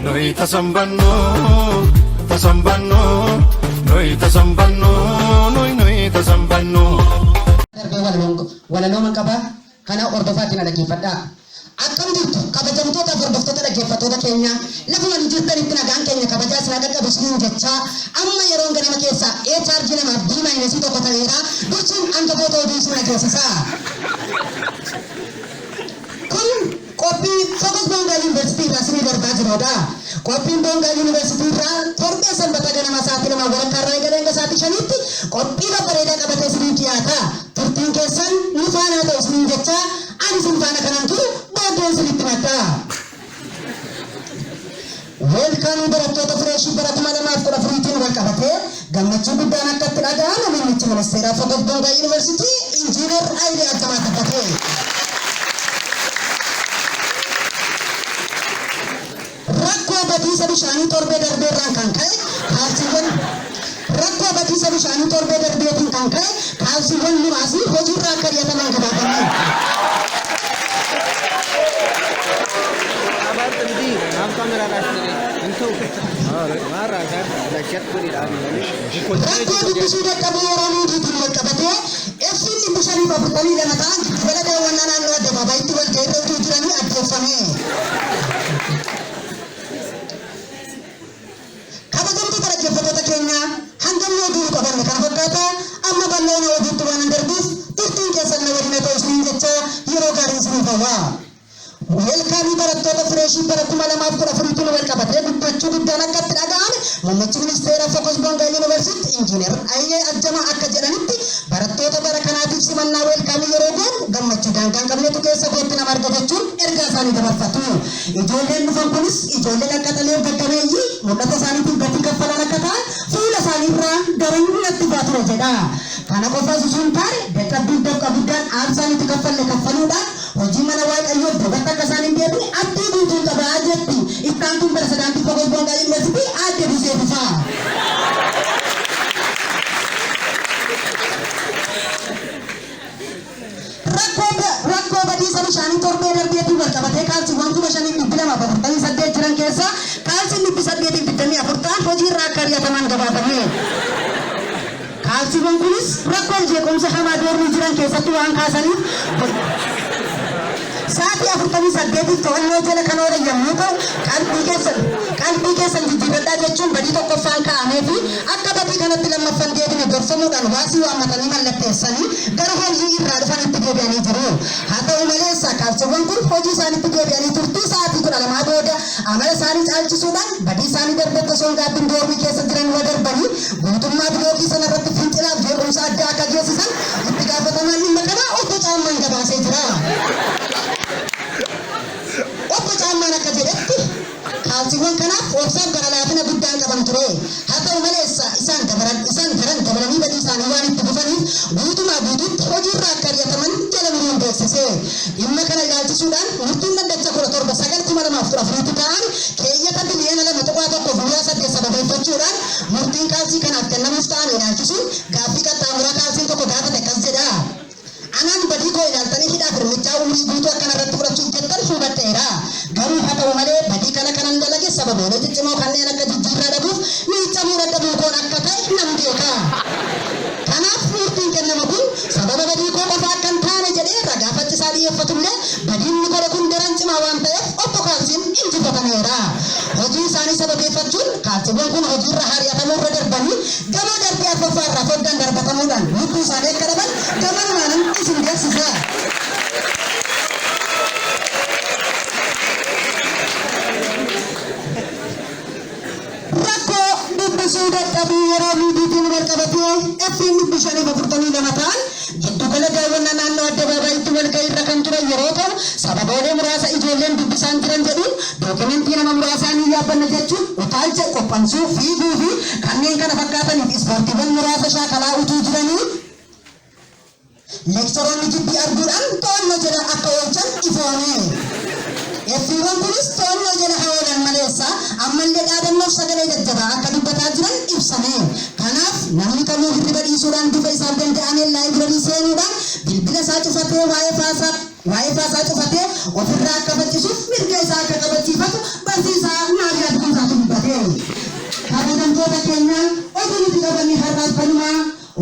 noi tasambanno, tasambanno, noi tasambanno, noi tasambanno. Darbe walaloo man qaba kana ordofaatiin dhaggeeffadha. Akkam jirtu kabajamtoota hordoftoota dhaggeeffattoota keenya lafuma jirtanitti nagaan keenya kabajaa isin qaqqabu isiniin jechaa amma yeroon ganama keessa charge namaaf D- tokko ta'eera dursuun hangafoota oduu isin agarsiisa. Kun qophii Focus Bonga University irraa isinii darbaa jirudha. Qophiin Bonga University irraa torbee sanbata ganama sa'aatii 2 walakkaa irraa eegalee hanga sa'aatii 5tti qophii babbareedaa qabatee isiniif dhiyaata. Turtiin keessan nu faana ta'u isiniin jechaa ani isin faana kanan turu booddee isinitti madda. Welcome barattoota fireeshii bara 2014tiin wal qabatee gammachuu guddaan akka itti dhaga'amu muummichi ministeeraa Focus Bonga University Injiinar Hayilee Argamaa Tafatee. Rakkoo badiisa bishaanii torbee darbeerraan kan ka'e kaarsiiwwan rakkoo badiisa bishaanii torbee darbeetiin kan ka'e kaarsiiwwan muraasni hojiirraa akka ari'ataman gabaafaman. Rakkoo dubbisuu dadhabuu yeroo nuujiitiin wal qabatee effiin 542 ta'an giddugala daawwannaa naannoo addabaabayitti wal ga'ee utuu jiranii addeeffame. Kabajamtoota dhaggeeffattoota keenya hangam oduu qabanne kan fakkaata amma bal'oona oduutti waan darbuuf turtiin keessan na waliin ta'u isiniin jecha yeroo gaarii isiniif hawwa. Welkaamii barattoota fireeshii bara 2014tiin wal qabatee guddachuu guddaan akka itti dhaga'ame muummichi ministeera Focus Bonga University Injiinar Hayilee Argamaa akka jedhanitti barattoota bara kanaatiif simannaa welkaamii yeroo goonu gammachuu daangaan qabneetu keessa gootti nama arga jechuun ergaa isaanii dabarfatu. Ijoolleen dhufan kunis ijoollee qaqqaxalee gaggabeeyyii mul'ata isaaniitiif gatii kaffalan akka ta'an fuula isaaniirraa garuu natti baatudha jedha. Kana qofaas osoo hin taane dadhabbiin tokko guddaan aarsaa nuti kaffalle kaffaluudhaan hojii mana waaqayyoo dubartii akka isaan hin deebine abdii guutuu qabaa jetti. Ittaan kun pirezidaantii Focus Bonga University aadde Busee Fufaa. Rakkoo badiisa bishaanii torbee darbeetiin wal qabatee kaalsiiwwan 5,248 jiran keessaa kaalsiin 824 ta'an hojiirraa akka ari'ataman gabaafame. Kaalsiiwwan kunis rakkoon jeequmsa hamaa doornii jiran keessatti waan kaasaniif sa'aatii 48 to'annoo jala kan oolan yommuu ta'u qalbii keessan jijjiirradhaa jechuun badii tokkoffaan kaa'amee fi akka badii kanatti lammaffan deebine gorfamuudhaan waasii waammatanii mallatteessanii gara hojii irraa dhufanitti deebi'anii jiru. Haa ta'u malees kaalsiiwwan kun hojii isaaniitti deebi'anii turtii sa'aatii 12 booda amala isaanii caalchisuudhaan badii isaanii darbee osoo hin gaabbiin doormii keessa jiran irra darbanii guutummaa bilookii sanarratti fincilaaf jeequmsa addaa akka geessisan itti gaafatamaan dhimma kanaa obbo Caammaan gabaasee jira. Obbo Caammaan akka jedhetti kaalsiiwwan kanaaf obsaan bara laafina guddaan qaban ture. Haa ta'u malees isaan daran dabalanii badii isaanii waan itti dhufaniif guutumaa guutuutti hojiirraa akka ari'ataman jala muruun beeksise. Dhimma kana ilaalchisuudhaan murtiin dhaddacha 17/9/2014 ta'an keeyyata biliyoona 2.1 sababeeffachuudhaan murtiin kaalsii kanaaf kennamuuf ta'an ilaalchisuun gaaffii qaxxaamuraa kaalsiin tokko gaafate akkas jedha. Anaan badii koo ilaaltanii hidhaa firmichaa umurii guutuu akkanarratti fudhachuuf jettan hubadheera. Garuu haa ta'u malee badii kana kanan dalage sababoolee ciccimoo kanneen akka jijjiirraa dhabuuf miicamuu dadhabuu koon akka ta'e nan beeka. Kanaaf murtiin kennamu kun sababa badii koo qofa akka hin taane jedhee ragaa faccisaa dhiyeeffatullee badiin ni godhe kun daran cimaa waan ta'eef obbo Kaalsiin injifatameera. Hojii isaanii sababeeffachuun kaalsiiwwan kun hojiirra ari'atamuu irra darbanii gamoo darbii arfaffaa irraa foddaan darbatamuudhaan lubbuu isaanii akka dhaban gamanumaanan isin beeksisa. Rakkoo dubbisuu dadhabuu yeroo miidiitiin wal qabatee effiin 542 ta'an giddugala daawwannaa naannoo addabaabayitti wal ga'ii irra kan turan yeroo ta'u sababoolee muraasa ijoolleen dubbisaan jiran jedhuun dookimentii nama muraasaanii yaabbanna jechuun utaalcha qophansuu fiiguu fi kanneen kana fakkaataniif ispoortiiwwan muraasa shaakalaa utuu jiranii leekcharoonni jibbii arguudhaan to'annoo jala akka oolchan ifoome. Effiiwwan kunis to'annoo jala haa oolan maleessa ammallee dhaadannoof sagalee jajjabaa akka dubbataa jiran ibsame. Kanaaf namni kamuu hirriba dhiisuudhaan bifa isaaf danda'ameen laayibireerii seenuudhaan bilbila isaa cufatee waa'ee faasaa cufatee ofirraa akka faccisuuf mirga isaa akka qabachiifatu barsiisaa naaf yaadu. kabajamtoota keenya oduu nuti qabanni har'aaf kanuma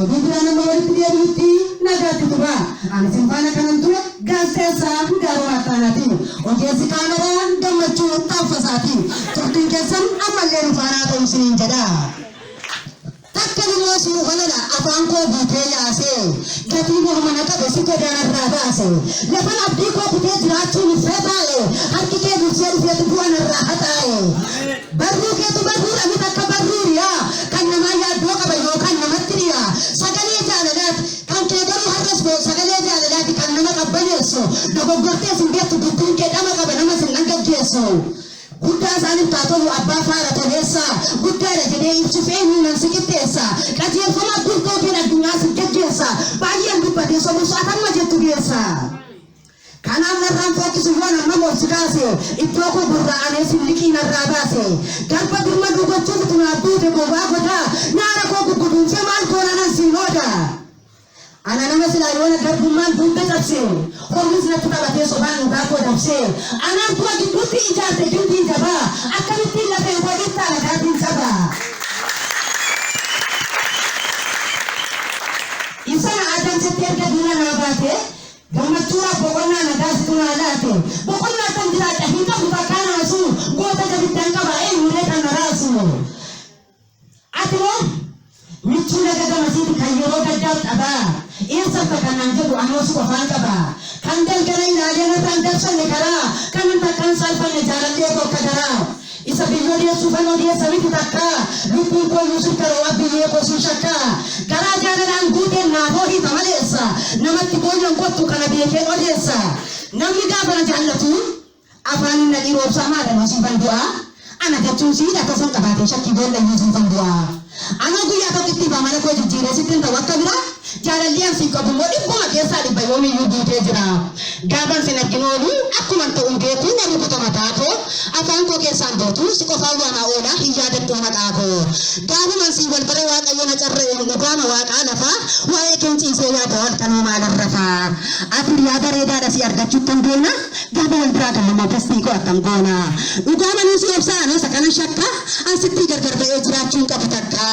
oduu biraa nama walitti deebi'utti nagaatti tura. Ani simfaana kanan ture gaazexeessaa Gaaroo Attaanaati. Ogeessi kaameraa Gammachuu Taaffasaati. Turtiin keessan ammallee nu faanaa ta'u isiniin jedha. Takka immoo si'u kanadha afaan koo guutee yaasee gatii mormana qabe si godaanarraa baase lafan abdii koo kutee jiraachuun uffee taa'e harki kee dursee dhufeetu bu'anarraa haxaa'e barruu keetu barruudha miti akka barruuriyaa kan namaa yaaddoo qaba yookaan namatti dhiyaa sagalee jaalalaati kan kee garuu har'as sagalee jaalalaati kan nama qabbaneessu dogoggortee sin beektu gudduun kee dhama qaba nama sin dhangaggeessu. Guddaa isaaniif taatolu abbaa faara toleessa guddaadha jedhee ibsu fe'inni nan si qixxeessa qajeelfama abdurtootiin addunyaa si geggeessa baay'een dubbatee sobus atamma jettu geessa. Kanaaf narraan fokkisu yoo nama morsi kaase iddoo koo burra'anee si liqii narraa baase garba durma duugochuuf tunaaf duute bobaa godaa nyaara koo gurguduunfee maal koona nan siin ooda. Ana nama silaa yoona garbummaan duuba cabse hormis natti taphatee sobaan dhugaa koo dabsee anaan kuwa gidduutti ijaarte gindii jabaa akkamittiin lafee walitti alagaatiin cabaa. Isana adamsetti erga duuna naa baate gammachuudhaaf boqonnaa nagaasitu naa laate boqonnaa kan jiraadha hin qabu bakkaa naasu goota jabiddaan qaba eenyulee kan na raasu. Ati moo michuu laga gamasiiti kan yeroo gaddaaf qabaa. Eessa kanaan jedhu anoosu qofaan qaba. Kan galgala ilaalee narraan dabsanne karaa kan hin takkaan salphanne jaalallee tokko garaa. Isa biyyoolessuuf an odeessa miti takka lubbuun koo Yuusuf Karoo biyyee kosuu shakka. Garaa jaalalaan guuteen naafoo hiita maleessa namatti boonyan kottu kana beekee odeessa. Namni gaafa na jaallatu afaan na dhiiroobsaa maadha Yuusufan du'aa. Ana jechuun siidha akkasumas qabaatee shakkii boolla Yuusufan du'aa. Ana guyyaa tokkitti baamana koo jijjiiree sittiin ta'u akka biraa jaalallee si qabu moo dhibbuma keessaa dhibba yoomiyyuu guutee jira. Gaafan sin arginoolu akkuma ta'uun beeku namni kutama taatoo afaan koo keessaan bootu si qofaa waanaa oolaa hin yaadattu maqaa koo. Gaafuman si wal bara waaqayyo na carree dhugaama waaqaa lafaa waa'ee keenciisee yaada wal kanuu maalan rafaa. Ati yaada reedaadha si argachuu dandeenya gaafa wal biraa kan nama tastii koo akkam goona. Dhugaama nuus obsaan isa kana shakka asitti gargar ba'ee jiraachuun qabu takka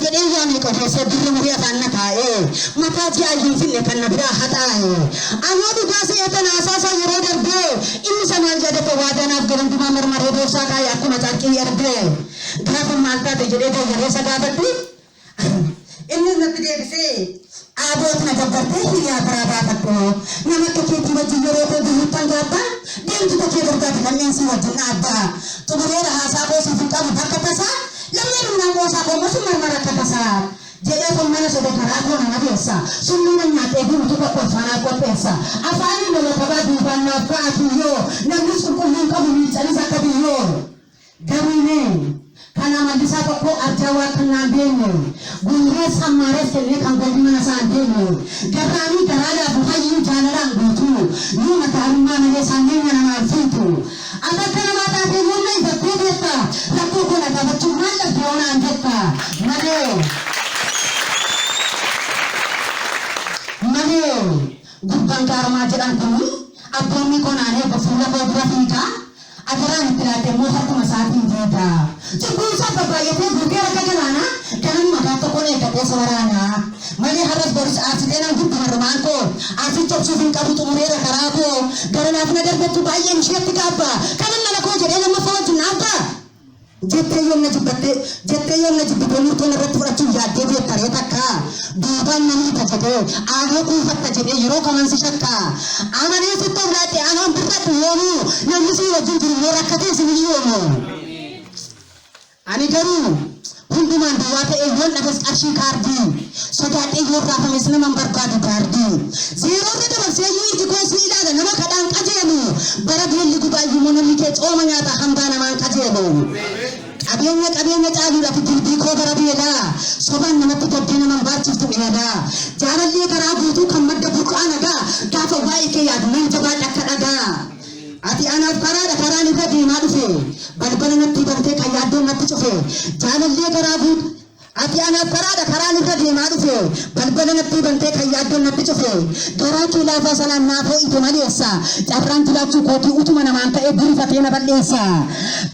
jedhee waamee qoteessee birri murii afaan na kaa'ee. Mataa jaayyuu finne kan na biraa haxaa'e. Anoo dhugaa se'ata naasaasa yeroo darbee inni sanaan jedhate waadanaaf galantumaa marmaree boorsaa kaayee akkuma carqii argee. Gaafa maal taate jedhee deeggareessa gaafadhu. Inni natti deebisee aaboot na gabbartee hiriyaa biraa baafadhu. Nama tokkeetti wajjin yeroo koo biyyuttan gaabba deemtu tokkee gargaati kanneen si wajjin dhaabbaa. Xumureera haasaa boosiif hin qabu bakka tasaa lammeen humnaan boosaa boommosu marmara akka tasaa. Jedhee kun mana sobe karaa koo nama keessa summina nyaatee guutu tokko faanaa qopheessa afaanii nama qabaa duubaan naaf ka'atuyyoo namni qulqulluun qabu miicanis akka biyyoo garuunee kana mallisaa tokko arjaa waa kan naan deemne guuree sammaarees kennee kan golli mana isaan deemne garraanii garaadhaaf hayyuu jaalalaan guutu yoo mataarummaa malee saanneen namaaf fiitu ati akka namaa taatee yoonna ifattee beekta rakkoo kana gaafachuun maal dhabdee onaan jetta malee. Malee gubbaan gaaramaa jedhan kun abboonni konaanee fuula koo dura fiigaa agaraan itti laatee immoo harkuma isaatiin fiigaa. Cubbuun isaa baay'atee gurgee akka galaanaa kanan maqaa tokkoon eeggatee waraanaa. Malee har'as boris aasitee nan gudduma rumaan koo aasii cobsuuf hin qabu xumureera karaa koo gara naaf na darbattu baay'een isheetti gaabba kanan nana koo jedhee lammaffaa wajjin naabba. Jettee yoonna jibbitee murtoon irratti fudhachuuf yaaddee beektaree takka duubaan namni tajjatee aanoo kuufatta jedhee yeroo kamansi shakka amanee sitti oblaate aanoon birratti yoomuu namni si wajjin jiru yoo rakkatee si miyyoomu. Ani garuu hundumaan duwwaa ta'ee yoon dhabes qarshii kaardii sodaadhee yoo raafames naman barbaadu kaardii zeeroorra dabarsee yoo iji koo si ilaala nama kadhaan qajeelu bara beelli gubaayyuu namni kee cooma nyaata hambaa namaan qajeelu. Qabeenya caaluudhaaf dilbii koo bara beelaa sobaan namatti toltee naman baachiftu dheedaa jaalallee karaa guutuu kan madda burqaa nagaa gaafa waa'ee kee yaadu nan jabaadha akka dhagaa. Ati anaaf karaadha karaan irra deemaa dhufe balbala natti bantee kan yaaddoon natti cufe jaalallee karaa guutuu ati anaaf karaadha karaan irra deemaa dhufe balbala natti bantee kan yaaddoon natti cufe garaa kee laafaa sanaan naafoo ite maleessa carraan jiraachuu kootii utuma namaan ta'ee dirifatee na balleessa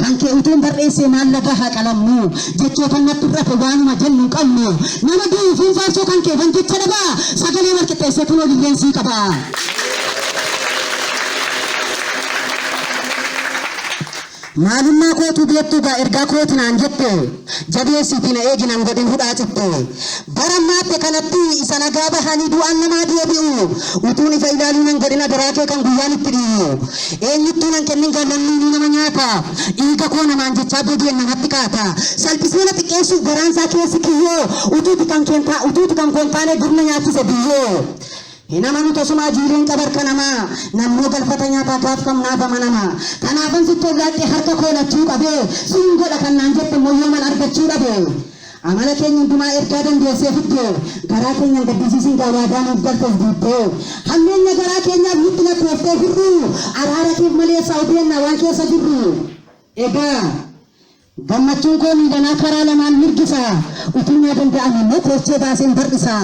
kan kee utuun barreessee maal laga haa qalamnu jechoota natti rafe waanuma jennu qabnu nama duufuun faarsoo kan kee banticha dhabaa sagalee walqixxeessee kunoo biyyeensi qaba. Maalummaa kootu beektuudha ergaa kootinaan jette jabeessiitiin eeginaan godhin hudhaa citte baramaatte kanatti isa nagaa bahanii du'aan namaa deebi'u utuun ifa ilaaluunan godhina daraakee kan guyyaan itti dhiyu eenyuttuunan kennin gallanni nama nyaata dhiiga koo namaan jechaa boodeen namatti kaata salphisee na xiqqeessuuf garaansaa keessi kiyyoo utuuti kan koontaanee durna nyaachise biyyoo. Hinamanu tasuma jireenya qabarka namaa nammoo galfata nyaataa gaafam naafama namaa kanaafan sittoo laatti harka koo lachuu qabee siin godha kan naan jette moyyooman argachuu dhabe amala keenya hundumaa ergaa dandeessee fiddee garaa keenya gaddisiisin gaawaadaa nuuf galteef diittee hammeenya garaa keenyaaf nutti lakkooftee firru araara keef malee saawudeenna waan keessa jirru egaa gammachuun koo miidhanaa karaa lamaan mirgisa utuun yaa danda'an immoo koochee baaseen bar'isa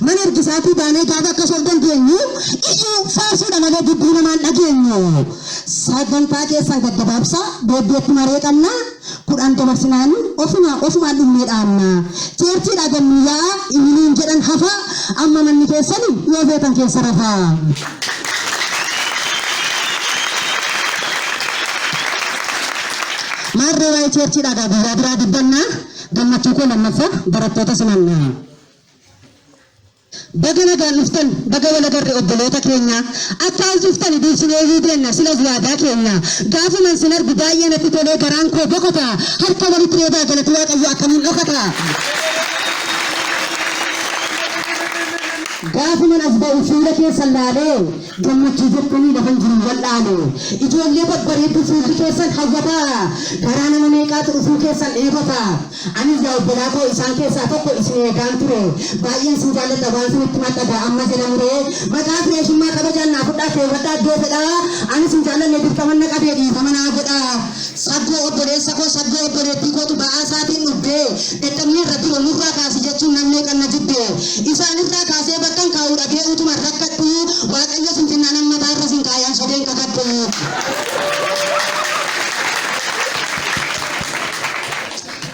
mana ergisaatii baanee gaafa akkas ol dandeenyu iyyuu faarsuudha malee dubbii namaan dhageenyu sagantaa keessan gaddabaabsa booddeetti maree qabna kudhan dabarsinaan ofumaan dhummee dhaamna cheerchiidha ganniyyaa iminiin jedhan hafa amma manni keessani yoo feetan keessa rafaa. Marre waa'ee cheerchiidhaa guyyaa biraa dubbannaa gammachuu koo lammaffaa barattoota simannaa. Baga nagaan dhuftan baga walagarre obboloota keenya akka as dhuftan duubsinee hiideenna sila ziyaadaa keenya gaafuman sin argu baay'ee natti tolee garaan koo bokota harka walitti reebaa galati waaqayyo akkamiin dhokata. Gaafuman as ba'u fuula keessan laalee gammachuu jettanii lafan jiru wal'aale ijoollee babbareedduu fuulli keessan hawwataa garaa nama meeqaatu dhufuu keessan eegota anis yaa obbolaa koo isaan keessaa tokko isin eegaan ture baay'een sin jaalladha waan sinitti maxxada amma jedhamuree maqaa fireeshummaa kabajaan naa fudhaa keewwadhaa iddoo fedhaa anis sin jaallanne dirqamanna qabee dhiifama naa godha saggoo obboleessa koo saggoo obboleettii kootu ba'aa isaatiin dhubbee dadhabnee irratti olurraa kaasi jechuun namni qanna jibbe isaanirraa kaasee bakkan kaa'uu dhabee utuma rakkadhu waaqayyo sinfinnaan amma baarra sin kaayaan sobeen kakadhu.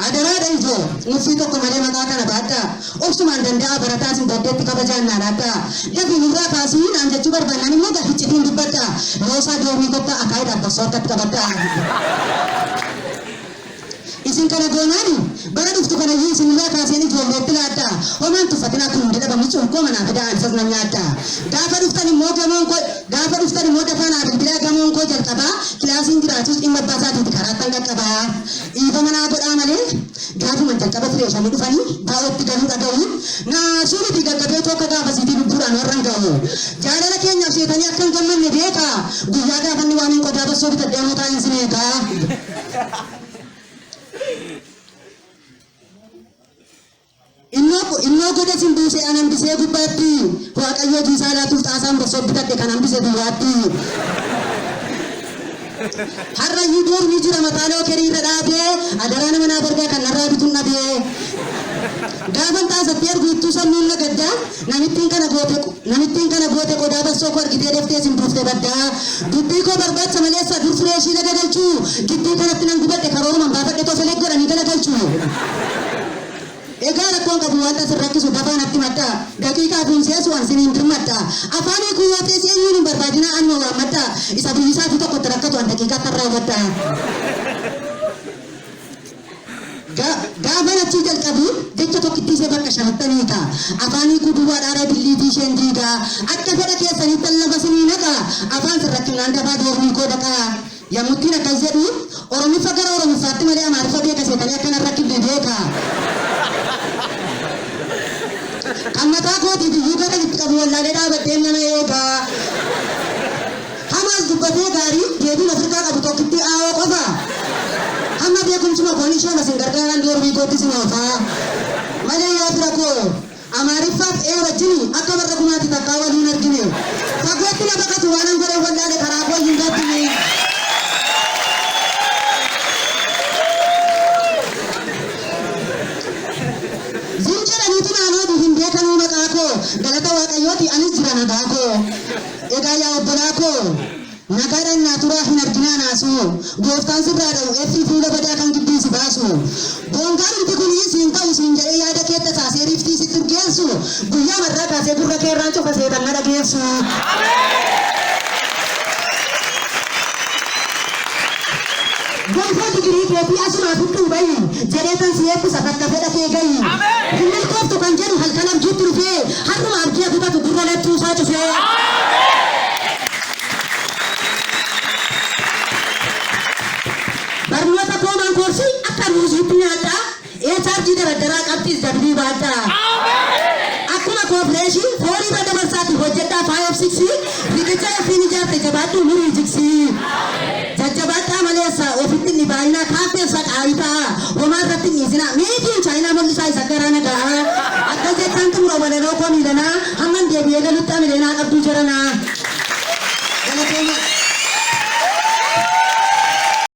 Adaraadha ijoo nuffii tokko malee maqaa kana baadhaa obsumaan danda'a barataa sin baddeetti kabajaan naa laadhaa dafii nurraa kaasii naan jechuu barbaannan immoo gafichitiin dubbadhaa loosaa doonii kottaa akaayiidhaaf barsoortatti qabadhaa. Isin kana goonaani bara dhuftu kana isin irraa kaaseen ijoolleetti laadhaa homaan tuffatina kun hundi dhabamu cuukkoo manaa fidaan isas nam nyaadhaa gaafa dhuftan immoo dafaa naa bilbilaa gamoon koo jalqabaa kilaasiin jiraatus dhimma baasaatiiti karaattan qaqqabaa dhiifa manaa godhaa malee gaafuma jalqaba fireeshanii dhufanii baa'ootti galuu dhaga'uun naasuuniti gaggabee tokko gaafa siitii lubbuudhaan warran ga'u jaalala keenyaaf seetanii akkan gammanne beekaa guyyaa gaafanni waan hin qodaa bassoo bitadhee mootaa hin sineegaa. Innoo goda sin buusee an hambisee gubbaatti waaqayyoo jiisaa laatuuf xaasaan bassoo bitadhe kan hambise duwwaatti. Harrayyuu doorni jira mataaloo kiriirra dhaabee adaraa nama naaf argaa kan narraa bituun dhabee. Gaafan taasatti ergu ittuu sammuun lagaddaa namittiin kana goote qodaa bassoo koo argitee deftee sin buuftee baddaa. Dubbii koo barbaacha maleessa dur fireeshii galagalchuu gidduu kanatti nan gubadhe karoorumaan baafadhe tofelee godhanii galagalchuu. Egaa rakkoon qabu wanta sin rakkisu dafaa natti madda daqiiqaa fuunseessu waan siniin dirmadda afaanii kuwwatee seenyuun hin barbaadina anuma waammadda isa biyyisaati tokkotti rakkatu an daqiiqaa kan raawwadda. Gaafa achii jalqabu jecha tokkitti ishee bakka shanattanii ta'a afaanii kuduwwaa dhaara billiitii isheen diigaa akka fedha keessanitti lafa sinii naqa afaan sin rakkinaan dafaa doornii koo dhaqaa yammuttiin akkas jedhu oromiffa gara oromiffaatti malee amaariffa beeka seetanii akkana rakkifne beeka. Kammataa kootii biyyuu gara itti qabu wallaalee dhaabbattee nama eegaa. Hamaas dubbatee gaarii deebiin ofirraa qabu tokkitti aawoo qofa. Hamma beekumsuma koon ishee masin gargaaraan doorbii kootti sin oofaa. Malee yaa fira koo amaariffaaf wajjini akka warra kumaatti takkaa waliin argine. Fagootti na baqatu waan an godhe wallaalee karaa koo hin gattine. galata waaqayyooti anis jira nagaa koo. Egaa yaa obbolaa koo nagaadhaan naaturaa hin arginaa naasu gooftaan sirraa dha'u effii fuula badaa kan gidduu si baasu. Boongaan hundi kunii siin ta'u siin jedhee yaada keetta taasee riftii sitti urgeessu guyyaa marraa kaasee gurra keerraan cufa seetan na dhageessu. Gonfoo digirii keetii asumaa fudhuu bayi jedheetan si eebbisa bakka fedha kee gayi. Hin milkooftu kan jedhu halkan abjuutti dhufee har'uma abjii kutatu gurra lattuu isaa cufee. Barnoota koomaan koorsii akka ruusiitti nyaadha. Chaarjii daradaraa qabxiis dabalii baadha. Akkuma koofleeshii foolii bada barsaatti hojjedhaa 5-6 riqicha efiin ijaarte jabaadhuu murii jigsi. Jajjabaadhaa maleessa ofitti inni baay'inaa kaafeessa qaayitaa homaa irratti dhiisina meetiin chaayinaa mul'isaa isa gara nagaa akka jettaan xumura walaloo koo miilanaa hamman deebi'ee galutti amileenaa qabduu jiranaa.